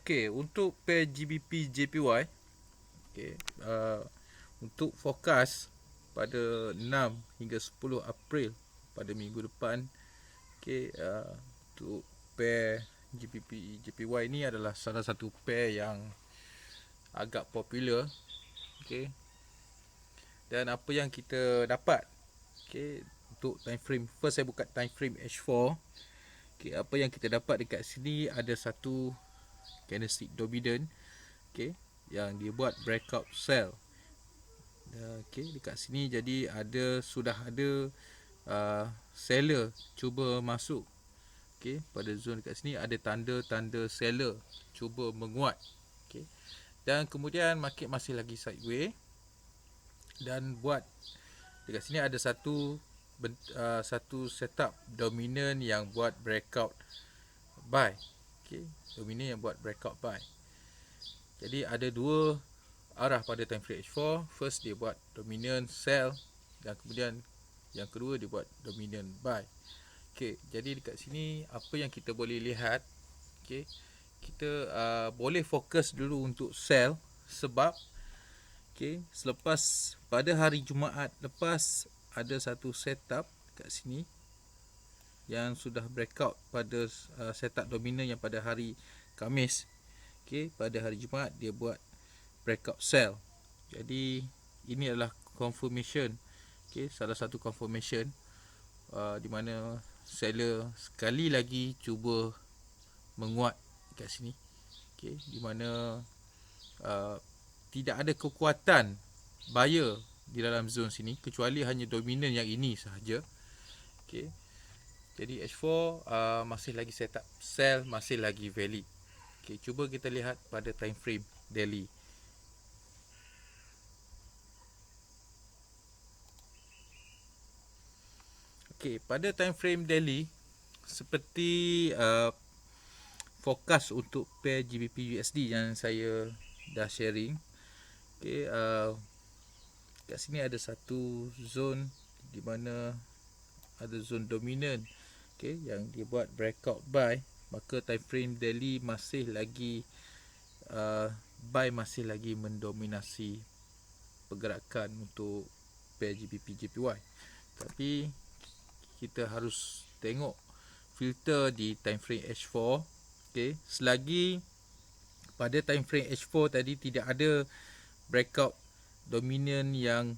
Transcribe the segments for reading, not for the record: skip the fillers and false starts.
Okey, untuk pair GBP JPY, okey, untuk forecast pada 6 hingga 10 April pada minggu depan, okey, untuk pair GBP JPY ni adalah salah satu pair yang agak popular, okey. Dan apa yang kita dapat, okey, untuk time frame, first saya buka time frame H4. Okey, apa yang kita dapat dekat sini ada satu candlestick dominant, okey, yang dia buat breakout sell. Okey, dekat sini jadi sudah ada seller cuba masuk. Okey, pada zone dekat sini ada tanda-tanda seller cuba menguat. Okey. Dan kemudian market masih lagi sideways dan buat dekat sini ada satu setup dominant yang buat breakout buy. Okey, dominant yang buat breakout buy. Jadi ada dua arah pada time frame H4. First dia buat dominant sell dan kemudian yang kedua dia buat dominant buy. Okey, jadi dekat sini apa yang kita boleh lihat, okey, kita boleh fokus dulu untuk sell sebab okey, selepas pada hari Jumaat lepas ada satu setup kat sini yang sudah breakout pada setup dominant yang pada hari Khamis. Okey, pada hari Jumaat dia buat breakout sell. Jadi ini adalah confirmation, okey, salah satu confirmation di mana seller sekali lagi cuba menguat kat sini. Okey, di mana tidak ada kekuatan buyer di dalam zone sini kecuali hanya dominant yang ini sahaja. Okey. Jadi H4 masih lagi setup sell, masih lagi valid. Okey, cuba kita lihat pada time frame daily. Okey, pada time frame daily seperti forecast untuk pair GBP USD yang saya dah sharing. Okey, kat sini ada satu zone di mana ada zone dominant, okey, yang dia buat breakout buy, maka time frame daily masih lagi buy masih lagi mendominasi pergerakan untuk pair GBP JPY. Tapi kita harus tengok filter di time frame H4. Okey, selagi pada time frame H4 tadi tidak ada breakout dominant yang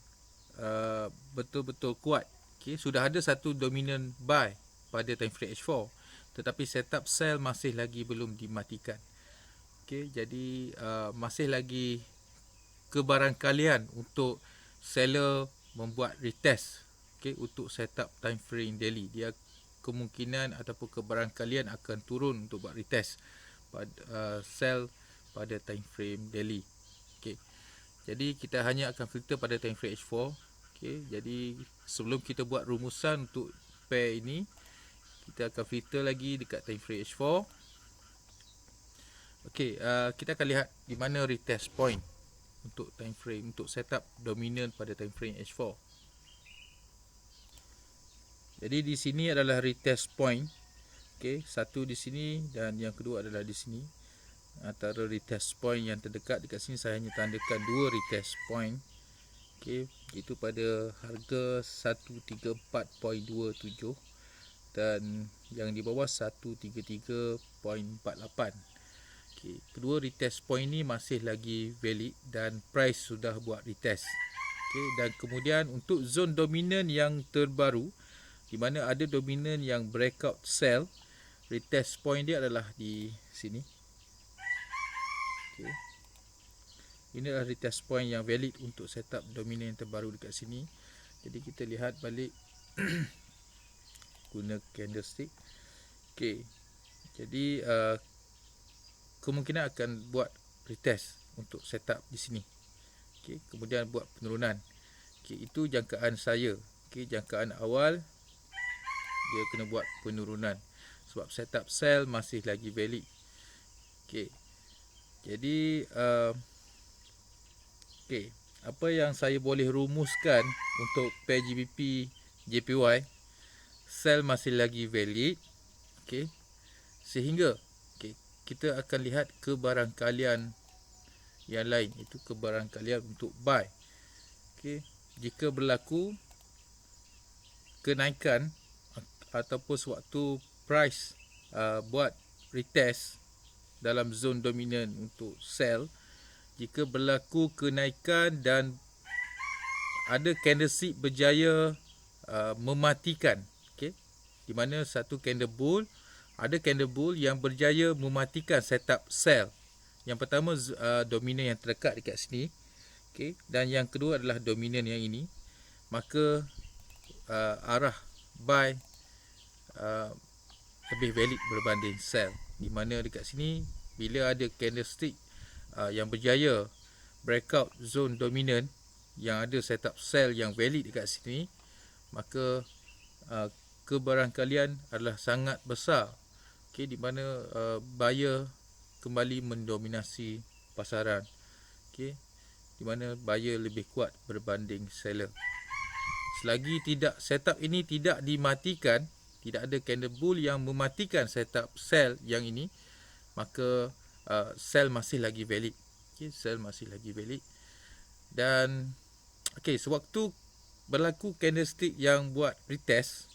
betul-betul kuat. Okey, sudah ada satu dominant buy pada time frame H4 tetapi setup sell masih lagi belum dimatikan. Okey, jadi masih lagi kebarangkalian untuk seller membuat retest, okey, untuk setup time frame daily. Dia kemungkinan ataupun kebarangkalian akan turun untuk buat retest pada sell pada time frame daily. Okey. Jadi kita hanya akan filter pada time frame H4. Okey, jadi sebelum kita buat rumusan untuk pair ini, kita akan filter lagi dekat time frame H4. Okey, kita akan lihat di mana retest point untuk time frame untuk setup dominant pada time frame H4. Jadi di sini adalah retest point. Okey, satu di sini dan yang kedua adalah di sini. Antara retest point yang terdekat dekat sini saya hanya tandakan dua retest point. Okey, itu pada harga 134.27 dan yang di bawah 133.48. Okey, kedua retest point ni masih lagi valid dan price sudah buat retest. Okey, dan kemudian untuk zone dominant yang terbaru di mana ada dominant yang breakout sell, retest point dia adalah di sini. Okay. Ini adalah retest point yang valid untuk setup dominant yang terbaru dekat sini. Jadi kita lihat balik guna candlestick. Okay. Jadi kemungkinan akan buat retest untuk setup di sini. Okay. Kemudian buat penurunan. Okay. Itu jangkaan saya. Okay. Jangkaan awal dia kena buat penurunan sebab setup sell masih lagi valid. Okay. Jadi okay, apa yang saya boleh rumuskan untuk pair GBP JPY, sell masih lagi valid. Okay. Sehingga okay, kita akan lihat kebarangkalian yang lain, itu kebarangkalian untuk buy. Okey, jika berlaku kenaikan ataupun sewaktu price buat retest dalam zone dominan untuk sell, jika berlaku kenaikan dan ada candlestick berjaya mematikan, okey, di mana satu candle bull, ada candle bull yang berjaya mematikan setup sell. Yang pertama dominan yang terdekat dekat sini, okey, dan yang kedua adalah dominan yang ini, maka arah buy lebih valid berbanding sell. Di mana dekat sini bila ada candlestick yang berjaya breakout zone dominan yang ada setup sell yang valid dekat sini, maka kebarangkalian adalah sangat besar, okey, di mana buyer kembali mendominasi pasaran, okey, di mana buyer lebih kuat berbanding seller. Selagi setup ini tidak dimatikan, tidak ada candle bull yang mematikan setup sell yang ini, maka sell masih lagi valid. Okay, sell masih lagi valid. Dan sewaktu berlaku candlestick yang buat retest,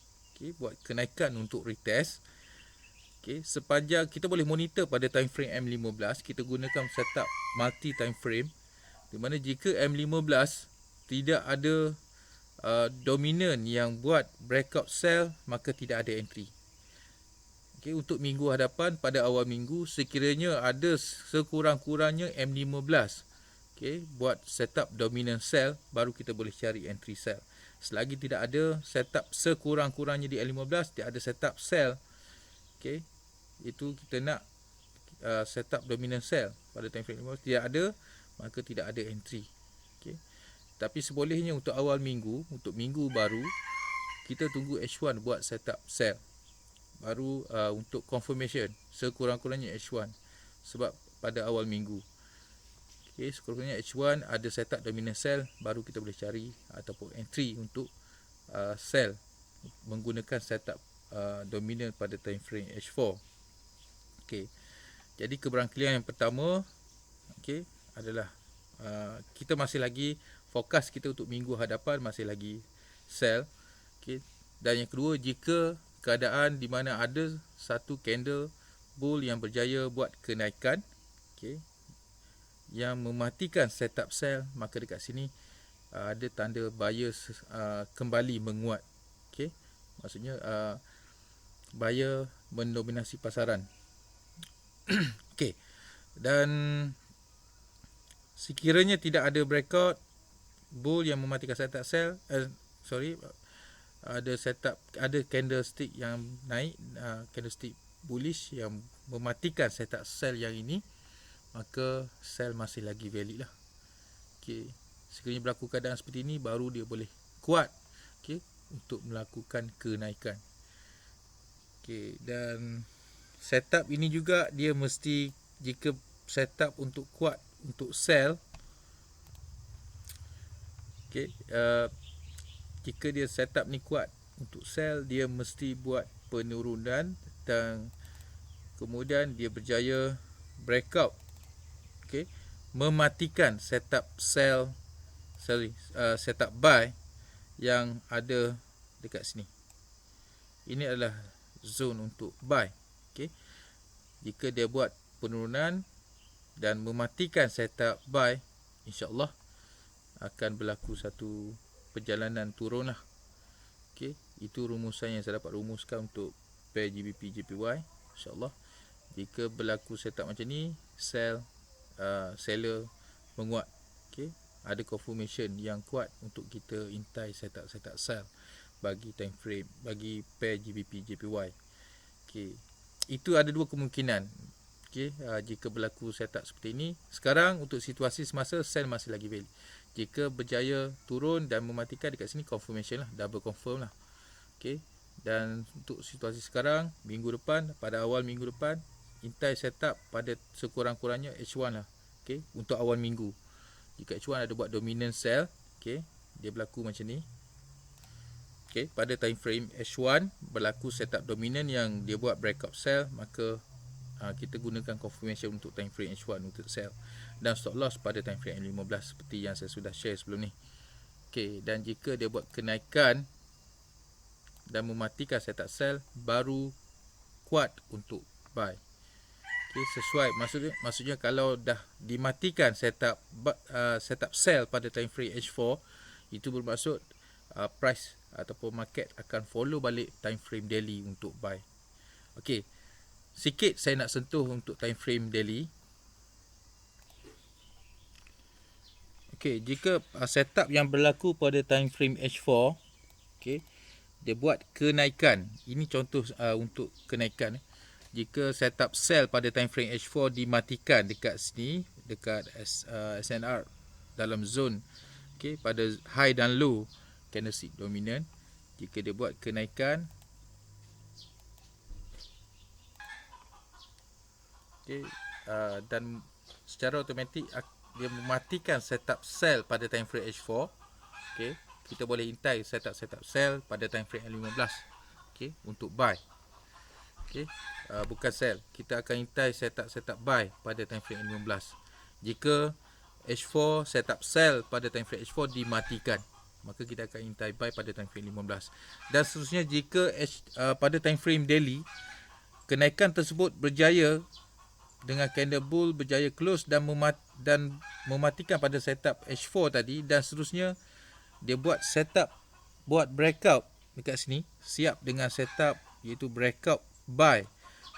buat kenaikan untuk retest, sepanjang kita boleh monitor pada time frame M15, kita gunakan setup multi time frame, di mana jika M15 tidak ada dominan yang buat breakout sell, maka tidak ada entry. Untuk minggu hadapan, pada awal minggu, sekiranya ada sekurang-kurangnya M15 buat setup dominant sell, baru kita boleh cari entry sell. Selagi tidak ada setup sekurang-kurangnya di M15, tidak ada setup sell, itu kita nak setup dominant sell pada time frame 15, tidak ada, maka tidak ada entry. Tapi sebolehnya untuk awal minggu, untuk minggu baru, kita tunggu H1 buat setup sell. Baru untuk confirmation, sekurang-kurangnya H1. Sebab pada awal minggu, sekurang-kurangnya H1 ada setup dominant sell, baru kita boleh cari ataupun entry untuk sell menggunakan setup dominant pada time frame H4. Jadi kebarangkalian yang pertama adalah kita masih lagi fokus kita untuk minggu hadapan masih lagi sell. Dan yang kedua, jika keadaan di mana ada satu candle bull yang berjaya buat kenaikan, yang mematikan setup sell, maka dekat sini ada tanda buyer kembali menguat. Maksudnya buyer mendominasi pasaran. Dan sekiranya tidak ada breakout bull yang mematikan setup sell, ada candlestick yang naik, candlestick bullish yang mematikan setup sell yang ini, maka sell masih lagi valid lah. Sekiranya berlaku keadaan seperti ini, baru dia boleh kuat untuk melakukan kenaikan. Dan setup ini juga dia mesti, jika setup untuk kuat untuk sell, jika dia setup ni kuat untuk sell, dia mesti buat penurunan dan kemudian dia berjaya breakout, mematikan setup setup buy yang ada dekat sini. Ini adalah zone untuk buy. Jika dia buat penurunan dan mematikan setup buy, insya-Allah akan berlaku satu perjalanan turun lah. Itu rumusan yang saya dapat rumuskan untuk pair GBP JPY. InsyaAllah jika berlaku setup macam ni, seller menguat, ada confirmation yang kuat untuk kita intai setup sell bagi time frame, bagi pair GBP JPY. Itu ada dua kemungkinan. Jika berlaku setup seperti ini, sekarang untuk situasi semasa, sell masih lagi valid. Jika berjaya turun dan mematikan, dekat sini confirmation lah, double confirm lah. Dan untuk situasi sekarang, minggu depan, pada awal minggu depan, intai setup pada sekurang-kurangnya H1 lah. Untuk awal minggu, jika H1 ada buat dominant sell, dia berlaku macam ni. Pada time frame H1 berlaku setup dominant yang dia buat breakout sell, maka kita gunakan confirmation untuk time frame H1 untuk sell, dan stop loss pada time frame M15 seperti yang saya sudah share sebelum ni. Okey, dan jika dia buat kenaikan dan mematikan setup sell, baru kuat untuk buy. Okey, sesuai maksudnya kalau dah dimatikan setup sell pada time frame H4, itu bermaksud price ataupun market akan follow balik time frame daily untuk buy. Okey, sikit saya nak sentuh untuk time frame daily. Okey, jika setup yang berlaku pada time frame H4, okey, dia buat kenaikan. Ini contoh untuk kenaikan. Jika setup sell pada time frame H4 dimatikan dekat sini, dekat SNR dalam zone, okey, pada high dan low candlestick dominant, jika dia buat kenaikan, okey, dan secara automatik dia mematikan setup sell pada time frame H4, okey, kita boleh intai setup sell pada time frame L15, okey, untuk buy. Okey, bukan sell, kita akan intai setup buy pada time frame L15. Jika H4 setup sell pada time frame H4 dimatikan, maka kita akan intai buy pada time frame 15. Dan seterusnya, jika pada time frame daily kenaikan tersebut berjaya dengan candle bull berjaya close dan mematikan pada setup H4 tadi, dan seterusnya dia buat breakout dekat sini, siap dengan setup iaitu breakout buy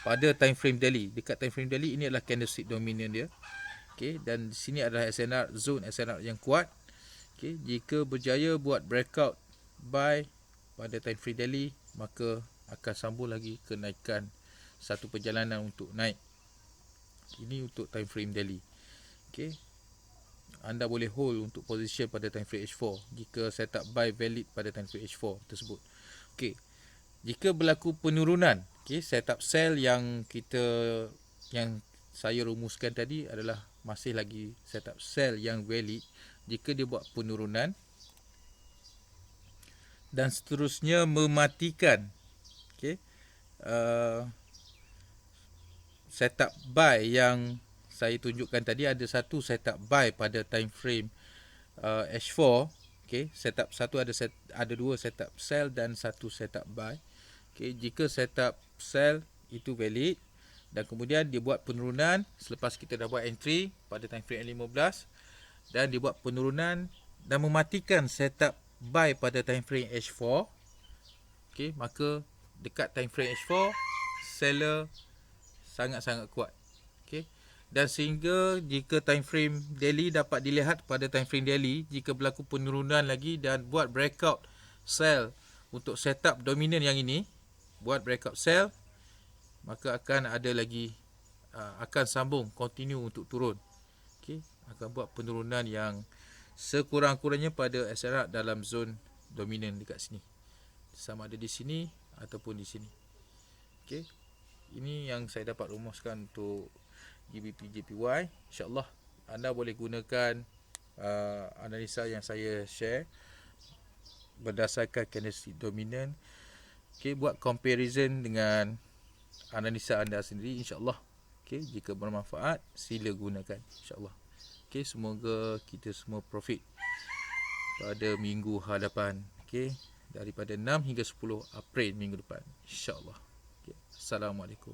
pada time frame daily. Dekat time frame daily ini adalah candlestick dominant dia. Okey, dan di sini adalah SNR, zone SNR yang kuat. Okey, jika berjaya buat breakout buy pada time frame daily, maka akan sambung lagi kenaikan satu perjalanan untuk naik. Ini untuk time frame daily. Okey, anda boleh hold untuk position pada time frame H4 jika setup buy valid pada time frame H4 tersebut. Okey, jika berlaku penurunan, okey, setup sell yang saya rumuskan tadi adalah masih lagi setup sell yang valid. Jika dia buat penurunan dan seterusnya mematikan, okey, setup buy yang saya tunjukkan tadi, ada satu setup buy pada time frame H4. Okey, setup satu ada dua setup sell dan satu setup buy. Okey, jika setup sell itu valid dan kemudian dia buat penurunan selepas kita dah buat entry pada time frame 15, dan dia buat penurunan dan mematikan setup buy pada time frame H4, okey, maka dekat time frame H4 seller sangat-sangat kuat. Okey, dan sehingga jika time frame daily dapat dilihat pada time frame daily, jika berlaku penurunan lagi dan buat breakout sell untuk setup dominan yang ini, buat breakout sell, maka akan ada lagi akan sambung continue untuk turun. Okey, akan buat penurunan yang sekurang-kurangnya pada SNR dalam zone dominan dekat sini, sama ada di sini ataupun di sini. Okey, ini yang saya dapat rumuskan untuk GBP JPY. InsyaAllah anda boleh gunakan analisa yang saya share berdasarkan candlestick dominant. Okey, buat comparison dengan analisa anda sendiri, insyaAllah. Okey, jika bermanfaat, sila gunakan, insyaAllah. Okey, semoga kita semua profit pada minggu hadapan. Okey, daripada 6 hingga 10 April minggu depan, insyaAllah. Okey, Assalamualaikum.